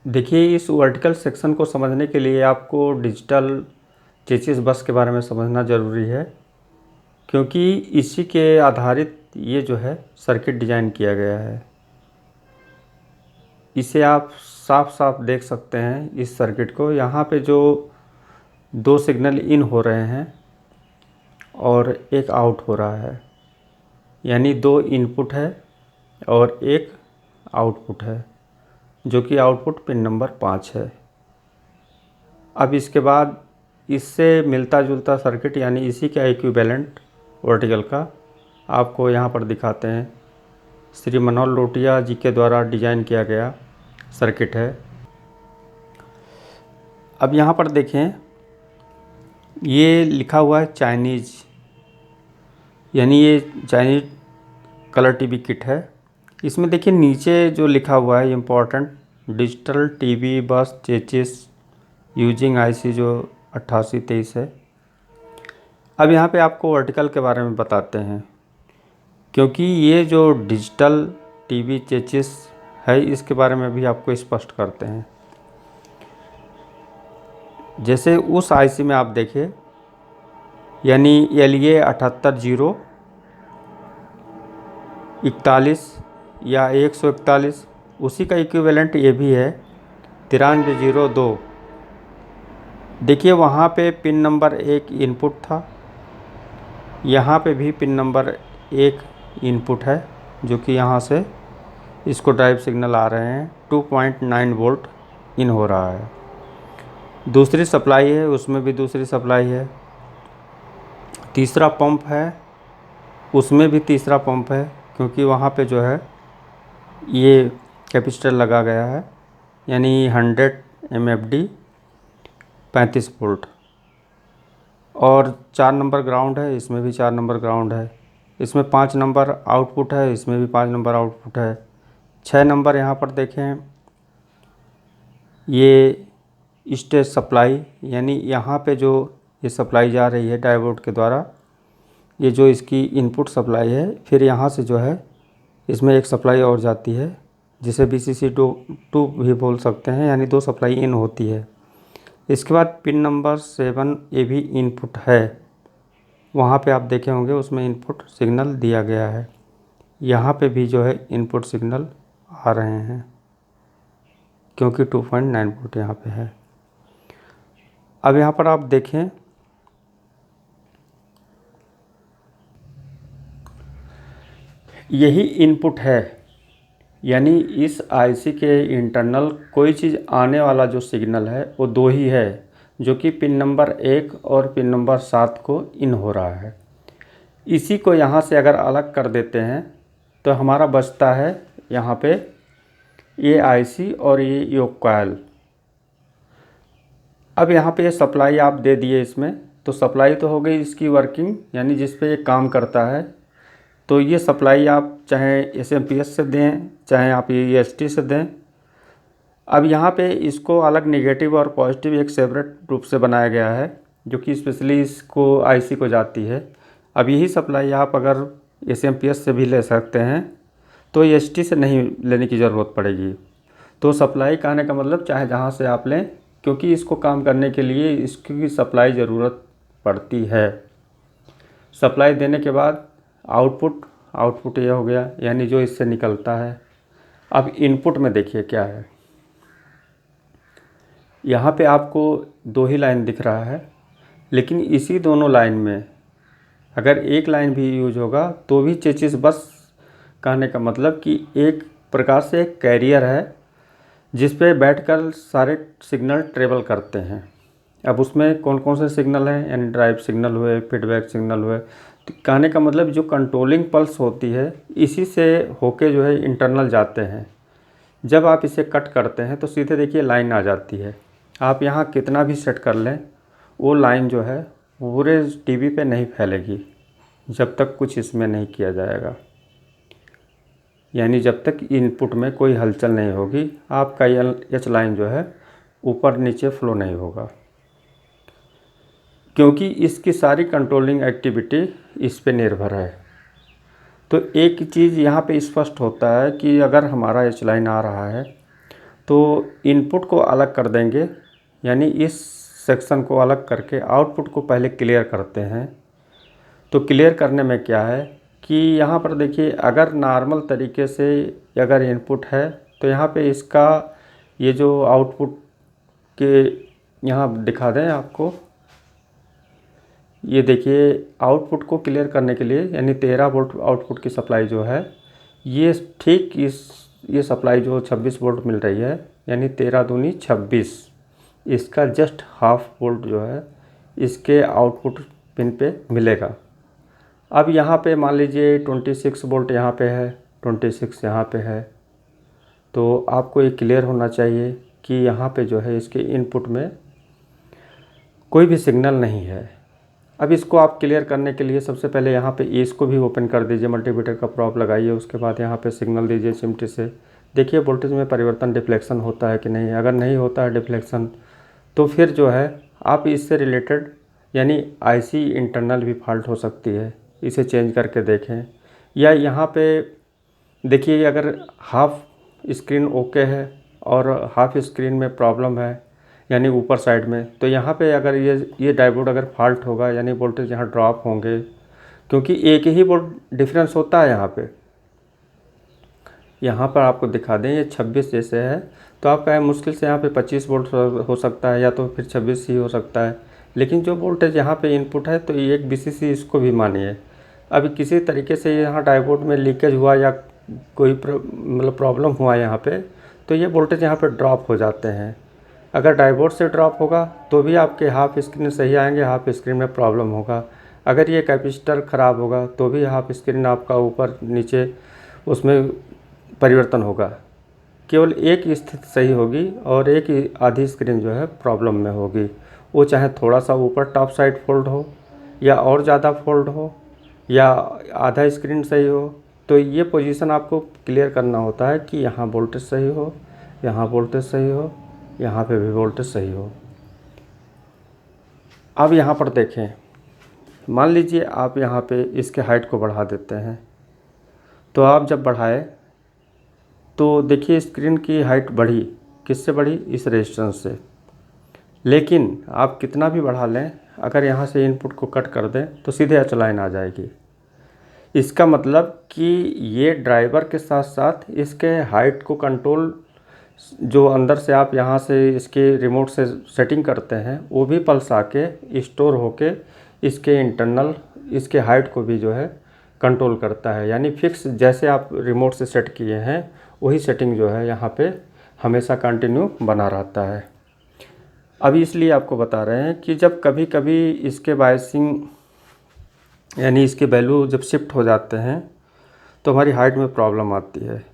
देखिए, इस vertical section को समझने के लिए आपको डिजिटल चेसिस बस के बारे में समझना ज़रूरी है, क्योंकि इसी के आधारित ये जो है सर्किट डिज़ाइन किया गया है। इसे आप साफ साफ देख सकते हैं इस सर्किट को। यहाँ पे जो दो सिग्नल इन हो रहे हैं और एक आउट हो रहा है, यानी दो इनपुट है और एक आउटपुट है, जो कि आउटपुट पिन नंबर 5 है। अब इसके बाद इससे मिलता जुलता सर्किट, यानी इसी का इक्विवेलेंट वर्टिकल का आपको यहाँ पर दिखाते हैं। श्री मनोहर लोटिया जी के द्वारा डिज़ाइन किया गया सर्किट है। अब यहाँ पर देखें, ये लिखा हुआ है चाइनीज़, यानी ये चाइनीज कलर टीवी किट है। इसमें देखिए नीचे जो लिखा हुआ है इम्पोर्टेंट, डिजिटल टीवी बस चेसिस यूजिंग आईसी जो 8823 है। अब यहाँ पे आपको वर्टिकल के बारे में बताते हैं, क्योंकि ये जो डिजिटल टीवी चेसिस है इसके बारे में भी आपको स्पष्ट करते हैं। जैसे उस आईसी में आप देखिए, यानी LA 78041 या 141, उसी का इक्विवेलेंट ये भी है 9302। देखिए वहाँ पे पिन नंबर 1 इनपुट था, यहाँ पे भी पिन नंबर 1 इनपुट है, जो कि यहाँ से इसको ड्राइव सिग्नल आ रहे हैं। 2.9 वोल्ट इन हो रहा है। दूसरी सप्लाई है, उसमें भी दूसरी सप्लाई है। तीसरा पंप है, उसमें भी तीसरा पंप है, क्योंकि वहाँ पे जो है ये कैपेसिटर लगा गया है, यानी 100 MFD 35 वोल्ट। और 4 नंबर ग्राउंड है, इसमें भी 4 नंबर ग्राउंड है। इसमें 5 नंबर आउटपुट है, इसमें भी 5 नंबर आउटपुट है। 6 नंबर यहाँ पर देखें, ये स्टेज सप्लाई, यानी यहाँ पे जो ये सप्लाई जा रही है डायोड के द्वारा, ये जो इसकी इनपुट सप्लाई है, फिर यहाँ से जो है इसमें एक सप्लाई और जाती है, जिसे VCC2 भी बोल सकते हैं, यानी 2 सप्लाई इन होती है। इसके बाद पिन नंबर 7 ये भी इनपुट है, वहाँ पे आप देखे होंगे उसमें इनपुट सिग्नल दिया गया है। यहाँ पे भी जो है इनपुट सिग्नल आ रहे हैं, क्योंकि 2.9 वोल्ट यहाँ पे है। अब यहाँ पर आप देखें, यही इनपुट है, यानी इस आईसी के इंटरनल कोई चीज़ आने वाला जो सिग्नल है वो 2 ही है, जो कि पिन नंबर 1 और पिन नंबर 7 को इन हो रहा है। इसी को यहाँ से अगर अलग कर देते हैं तो हमारा बचता है यहाँ पे ये आईसी और ये योग कॉइल। अब यहाँ पे ये सप्लाई आप दे दिए इसमें, तो सप्लाई तो हो गई इसकी वर्किंग, यानी जिस पे ये काम करता है। तो ये सप्लाई आप चाहे SMPS से दें, चाहे आप EST से दें। अब यहाँ पे इसको अलग नेगेटिव और पॉजिटिव एक सेपरेट रूप से बनाया गया है, जो कि स्पेशली इसको आईसी को जाती है। अब यही सप्लाई आप अगर SMPS से भी ले सकते हैं, तो EST से नहीं लेने की ज़रूरत पड़ेगी। तो सप्लाई कहने का मतलब चाहे जहाँ से आप लें, क्योंकि इसको काम करने के लिए इसकी सप्लाई ज़रूरत पड़ती है। सप्लाई देने के बाद आउटपुट ये हो गया, यानी जो इससे निकलता है। अब इनपुट में देखिए क्या है, यहाँ पे आपको 2 ही लाइन दिख रहा है, लेकिन इसी दोनों लाइन में अगर एक लाइन भी यूज होगा तो भी चेसिस बस कहने का मतलब कि एक प्रकार से एक कैरियर है, जिस पे बैठकर सारे सिग्नल ट्रेवल करते हैं। अब उसमें कौन कौन से सिग्नल हैं, यानी ड्राइव सिग्नल हुए, फीडबैक सिग्नल हुए। तो कहने का मतलब जो कंट्रोलिंग पल्स होती है, इसी से होके जो है इंटरनल जाते हैं। जब आप इसे कट करते हैं तो सीधे देखिए लाइन आ जाती है। आप यहाँ कितना भी सेट कर लें, वो लाइन जो है पूरे टीवी पे नहीं फैलेगी, जब तक कुछ इसमें नहीं किया जाएगा, यानी जब तक इनपुट में कोई हलचल नहीं होगी, आपका एच लाइन जो है ऊपर नीचे फ्लो नहीं होगा, क्योंकि इसकी सारी कंट्रोलिंग एक्टिविटी इस पे निर्भर है। तो एक चीज़ यहाँ पे स्पष्ट होता है कि अगर हमारा एच लाइन आ रहा है तो इनपुट को अलग कर देंगे, यानी इस सेक्शन को अलग करके आउटपुट को पहले क्लियर करते हैं। तो क्लियर करने में क्या है कि यहाँ पर देखिए, अगर नॉर्मल तरीके से अगर इनपुट है तो यहाँ पे इसका ये जो आउटपुट के यहाँ दिखा दें आपको, ये देखिए आउटपुट को क्लियर करने के लिए, यानी 13 वोल्ट आउटपुट की सप्लाई जो है, ये ठीक ये सप्लाई जो 26 वोल्ट मिल रही है, यानी 13 दूनी 26, इसका जस्ट हाफ वोल्ट जो है इसके आउटपुट पिन पे मिलेगा। अब यहाँ पे मान लीजिए 26 वोल्ट यहाँ पे है, 26 यहाँ पे है, तो आपको ये क्लियर होना चाहिए कि यहाँ पे जो है इसके इनपुट में कोई भी सिग्नल नहीं है। अब इसको आप क्लियर करने के लिए सबसे पहले यहाँ पे इसको भी ओपन कर दीजिए, मल्टीमीटर का प्रोब लगाइए, उसके बाद यहाँ पे सिग्नल दीजिए चिमटे से। देखिए वोल्टेज में परिवर्तन, डिफ्लेक्शन होता है कि नहीं। अगर नहीं होता है डिफ्लेक्शन, तो फिर जो है आप इससे रिलेटेड यानी आईसी इंटरनल भी फॉल्ट हो सकती है, इसे चेंज करके देखें। या यहाँ पे देखिए, अगर हाफ स्क्रीन ओके है और हाफ स्क्रीन में प्रॉब्लम है, यानी ऊपर साइड में, तो यहाँ पे अगर ये डायोड अगर फॉल्ट होगा, यानी वोल्टेज यहाँ ड्रॉप होंगे, क्योंकि एक ही वोल्ट डिफरेंस होता है यहाँ पर आपको दिखा दें, ये 26 जैसे है, तो आपका मुश्किल से यहाँ पे 25 वोल्ट हो सकता है, या तो फिर 26 ही हो सकता है। लेकिन जो वोल्टेज यहाँ पे इनपुट है, तो ये एक VCC इसको भी मानिए। अभी किसी तरीके से यहाँ डायोड में लीकेज हुआ या कोई मतलब प्रॉब्लम हुआ यहाँ पे, तो ये वोल्टेज यहाँ पे ड्रॉप हो जाते हैं। अगर डायोड से ड्रॉप होगा तो भी आपके हाफ स्क्रीन सही आएंगे, हाफ स्क्रीन में प्रॉब्लम होगा। अगर ये कैपेसिटर ख़राब होगा तो भी हाफ स्क्रीन आपका ऊपर नीचे उसमें परिवर्तन होगा। केवल एक स्थिति सही होगी और एक आधी स्क्रीन जो है प्रॉब्लम में होगी। वो चाहे थोड़ा सा ऊपर टॉप साइड फोल्ड हो, या और ज़्यादा फोल्ड हो, या आधा स्क्रीन सही हो। तो ये पोजीशन आपको क्लियर करना होता है कि यहाँ वोल्टेज सही हो, यहाँ वोल्टेज सही हो, यहाँ पे भी वोल्टेज सही हो। अब यहाँ पर देखें, मान लीजिए आप यहाँ पे इसके हाइट को बढ़ा देते हैं, तो आप जब बढ़ाए तो देखिए स्क्रीन की हाइट बढ़ी, किससे बढ़ी? इस रेजिस्टेंस से। लेकिन आप कितना भी बढ़ा लें, अगर यहाँ से इनपुट को कट कर दें तो सीधे एच लाइन आ जाएगी। इसका मतलब कि ये ड्राइवर के साथ साथ इसके हाइट को कंट्रोल, जो अंदर से आप यहाँ से इसके रिमोट से सेटिंग करते हैं, वो भी पल्स आके स्टोर होके इसके इंटरनल इसके हाइट को भी जो है कंट्रोल करता है। यानी फिक्स जैसे आप रिमोट से सेट किए हैं वही सेटिंग जो है यहाँ पे हमेशा कंटिन्यू बना रहता है। अभी इसलिए आपको बता रहे हैं कि जब कभी कभी इसके बायसिंग यानी इसके वैल्यू जब शिफ्ट हो जाते हैं तो हमारी हाइट में प्रॉब्लम आती है,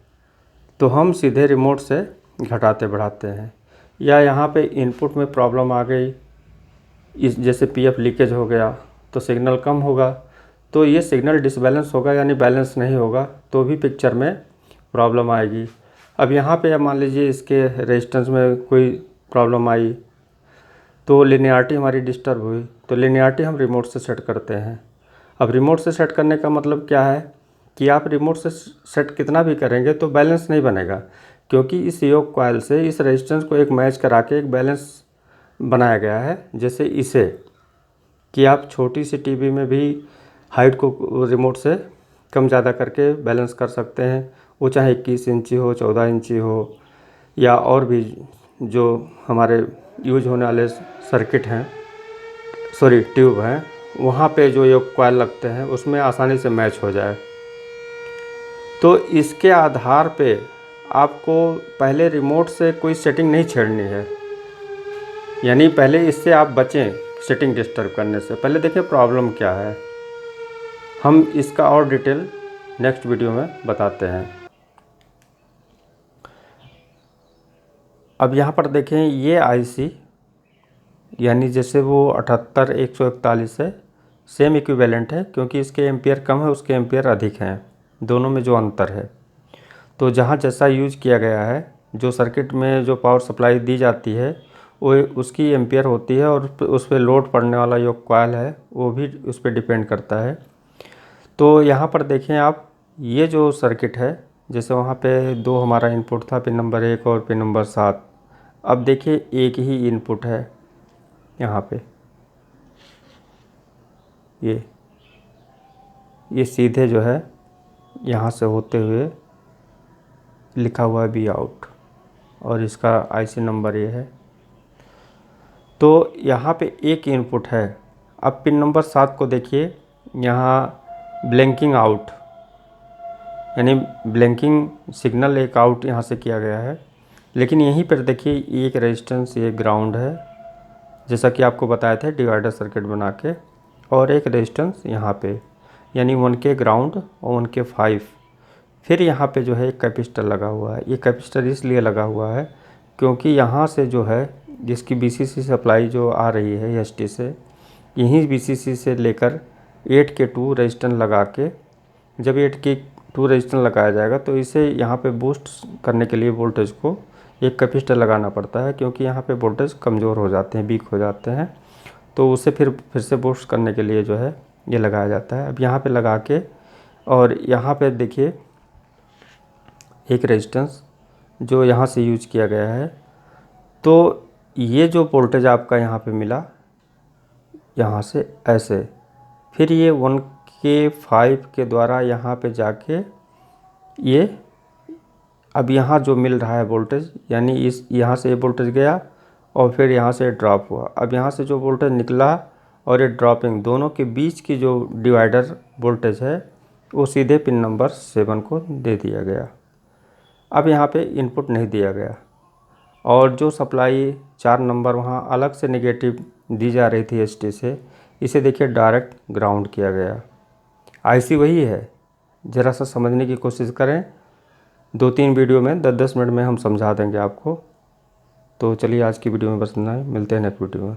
तो हम सीधे रिमोट से घटाते बढ़ाते हैं। या यहाँ पे इनपुट में प्रॉब्लम आ गई, इस जैसे पीएफ लीकेज हो गया तो सिग्नल कम होगा, तो ये सिग्नल डिसबैलेंस होगा, यानी बैलेंस नहीं होगा, तो भी पिक्चर में प्रॉब्लम आएगी। अब यहाँ पे मान लीजिए इसके रेजिस्टेंस में कोई प्रॉब्लम आई, तो लिनियरिटी हमारी डिस्टर्ब हुई, तो लिनियरिटी हम रिमोट से सेट करते हैं। अब रिमोट से सेट करने का मतलब क्या है कि आप रिमोट से सेट कितना भी करेंगे तो बैलेंस नहीं बनेगा, क्योंकि इस योग कॉइल से इस रेजिस्टेंस को एक मैच करा के एक बैलेंस बनाया गया है। जैसे इसे कि आप छोटी सी टीवी में भी हाइट को रिमोट से कम ज़्यादा करके बैलेंस कर सकते हैं, वो चाहे 21 इंची हो, 14 इंची हो, या और भी जो हमारे यूज होने वाले सर्किट हैं, सॉरी ट्यूब हैं, वहाँ पे जो योग कॉइल लगते हैं उसमें आसानी से मैच हो जाए। तो इसके आधार पे आपको पहले रिमोट से कोई सेटिंग नहीं छेड़नी है, यानी पहले इससे आप बचें सेटिंग डिस्टर्ब करने से। पहले देखिए प्रॉब्लम क्या है, हम इसका और डिटेल नेक्स्ट वीडियो में बताते हैं। अब यहाँ पर देखें, ये आईसी यानी जैसे वो 78141 है, सेम इक्विवेलेंट है, क्योंकि इसके एम्पियर कम है, उसके एम्पियर अधिक हैं, दोनों में जो अंतर है। तो जहाँ जैसा यूज किया गया है, जो सर्किट में जो पावर सप्लाई दी जाती है वो उसकी एम्पियर होती है, और उस पर लोड पड़ने वाला जो कॉइल है वो भी उस पर डिपेंड करता है। तो यहाँ पर देखें आप, ये जो सर्किट है जैसे वहाँ पे 2 हमारा इनपुट था, पिन नंबर 1 और पिन नंबर 7। अब देखिए एक ही इनपुट है यहाँ पे, ये सीधे जो है यहाँ से होते हुए लिखा हुआ है बी आउट, और इसका आईसी नंबर ये है। तो यहाँ पे एक इनपुट है। अब पिन नंबर 7 को देखिए, यहाँ ब्लैंकिंग आउट, यानी ब्लैंकिंग सिग्नल एक आउट यहाँ से किया गया है। लेकिन यहीं पर देखिए एक रेजिस्टेंस, ये ग्राउंड है, जैसा कि आपको बताया था डिवाइडर सर्किट बना के, और एक रेजिस्टेंस यहाँ पे, यानी 1K ग्राउंड और 1K 5। फिर यहाँ पे जो है एक कैपेसिटर लगा हुआ है। ये कैपेसिटर इसलिए लगा हुआ है क्योंकि यहाँ से जो है जिसकी BCC सप्लाई जो आ रही है ST से, यहीं BCC से लेकर 8K2 रेजिस्टेंस लगा के, जब 8K2 रेजिस्टेंस लगाया जाएगा तो इसे यहाँ पे बूस्ट करने के लिए वोल्टेज को एक कैपेसिटर लगाना पड़ता है, क्योंकि यहाँ पे वोल्टेज कमज़ोर हो जाते हैं, वीक हो जाते हैं। तो उसे फिर से बूस्ट करने के लिए जो है ये लगाया जाता है। अब यहाँ पे लगा के, और यहाँ पे देखिए एक रेजिस्टेंस जो यहाँ से यूज किया गया है। तो ये जो वोल्टेज आपका यहाँ पे मिला, यहाँ से ऐसे, फिर ये 1K 5 के द्वारा यहाँ पे जाके ये, अब यहाँ जो मिल रहा है वोल्टेज, यानी इस यहाँ से ये वोल्टेज गया और फिर यहाँ से ड्रॉप हुआ। अब यहाँ से जो वोल्टेज निकला और ये ड्रॉपिंग, दोनों के बीच की जो डिवाइडर वोल्टेज है वो सीधे पिन नंबर 7 को दे दिया गया। अब यहाँ पे इनपुट नहीं दिया गया, और जो सप्लाई 4 नंबर वहाँ अलग से नेगेटिव दी जा रही थी ST से, इसे देखिए डायरेक्ट ग्राउंड किया गया। आईसी वही है, ज़रा सा समझने की कोशिश करें। 2-3 वीडियो में 10-10 मिनट में हम समझा देंगे आपको। तो चलिए आज की वीडियो में बस इतना ही, मिलते हैं नेक्स्ट वीडियो में।